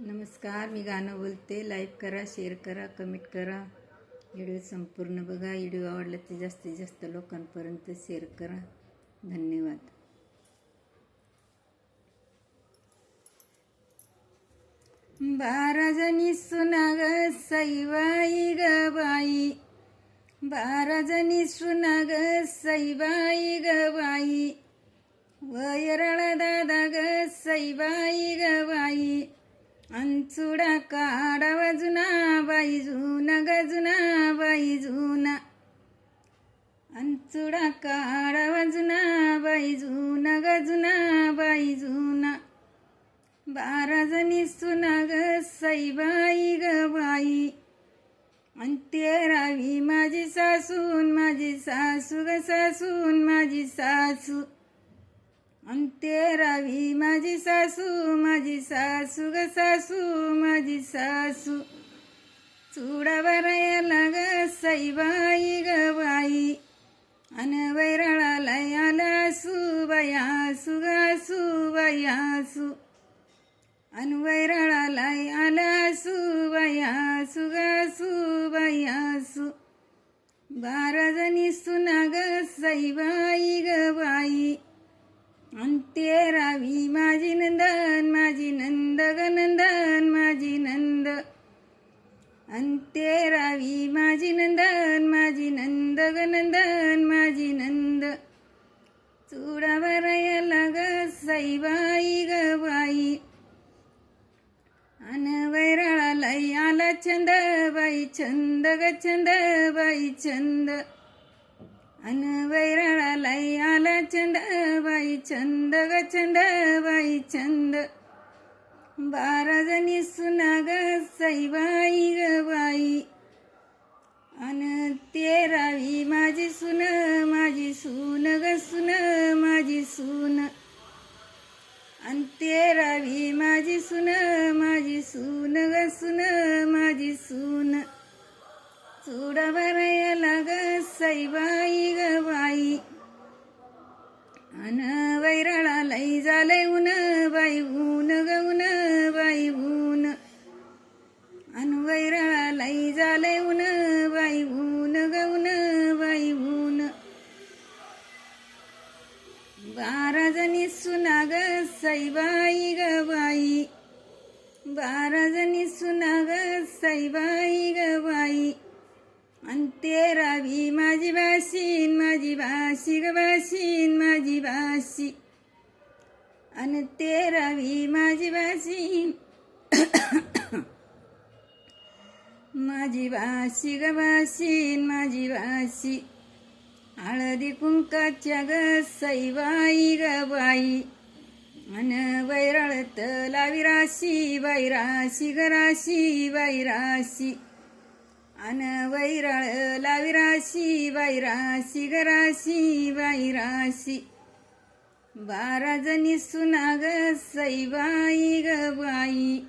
नमस्कार, मी गाणं बोलते. लाईक करा, शेअर करा, कमेंट करा. व्हिडिओ संपूर्ण बघा. व्हिडिओ आवडला तर जास्तीत जास्त लोकांपर्यंत शेअर करा. धन्यवाद. बारा जणी सुना ग सईबाई ग बाई, बारा जणी सुना ग सईबाई ग बाई, वैरळ दादा ग सईबाई ग बाई, अंचुडा काढावा जुना बाई जुना ग जुना बाई जुना, अंचुडा काढावा जुना बाई जुना ग जुना बाई जुना. बारा जणी सुना ग सईबाई ग बाई, अन तेरावी माझी सासून माझी सासू ग सासून माझी सासू, अन तेरावी माझी सासू माझी सासू ग सासू माझी सासू. चुडा भरायला ग सईबाई ग बाई, अन वैराळाला आला सू बाई आसू ग आसू बाई आसू, अन वैराळाला आला सू बाई आसू ग आसू बाई आसू. बारा जणी सुना ग सईबाई ग बाई, अन तेरावी माझी नंदन माझी नंद ग नंदन माझी नंद, अन तेरावी माझी नंदन माझी नंद ग नंदन माझी नंद. चुडा भरायला ग सईबाई ग बाई, अन वैराळाला आला छंद बाई छंद ग छंद बाई छंद, अन वैराळाला आला छंद बाई छंद ग छंद बाई छंद. बारा जणी सुना ग सईबाई ग बाई, अन तेरावी माझी सून माझी सून ग सून माझी सून, अन तेरावी माझी सून माझी सून ग सून माझी सून. चुडा भरायला ग सईबाई ग बाई, अन वैराळाला झालंय ऊन बाई ऊन ग ऊन बाई ऊन, अन वैराळाला झालंय ऊन बाई ऊन ग ऊन बाई ऊन. बारा जणी सुना ग सईबाई ग बाई, बारा जणी सुना ग सईबाई ग बाई, अन तेरावी माझी बाशीन माझी बाशी ग बाशीन माझी बाशी, अन तेरावी माझी बाशीन माझी बाशी ग बाशीन माझी बाशी. हळदी कुंकाच्या ग सईबाई ग बाई, अन वैराळत लावी राशी बाई राशी ग राशी बाई राशी, अन वैराळ लावी राशी बाई राशी ग राशी बाई राशी. बारा जणी सुना ग सईबाई ग बाई,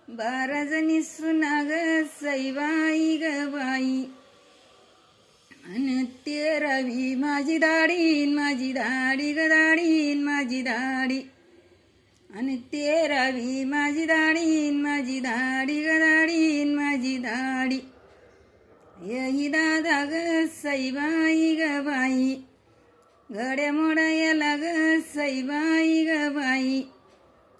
बारा जणी सुना ग सईबाई ग बाई, अन तेरावी माझी दाढीन माझी दाढी ग दाढीन माझी दाढी, अन तेरावी माझी दाढीन माझी दाढी ग दाढीन माझी दाढी. यही दादा ग सईबाई ग बाई, गड्या मोडायला ग सईबाई ग बाई,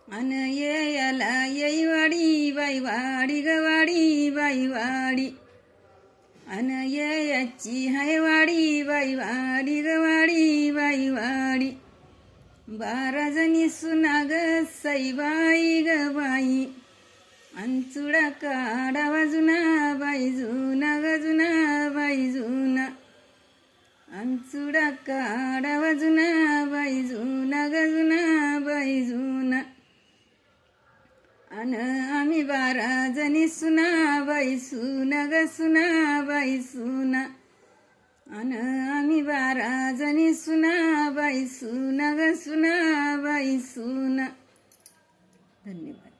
अन याला येई वाडी बाई वाडी ग वाडी बाई वाडी, अन याची हाय वाडी बाई वाडी ग वाडी बाई वाडी. बारा जणी सुना ग सईबाई ग बाई, अंचुडा काढावा जुना बाई जुना ग जुना बाई जुना, अंचुडा काढावा जुना बाई जुना ग जुना बाई जुना. अन आम्ही बारा जणी सुना बाई सुना ग सुना बाई सुना, अन आम्ही बारा जणी सुना बाई सुना ग सुना बाई सुना. धन्यवाद.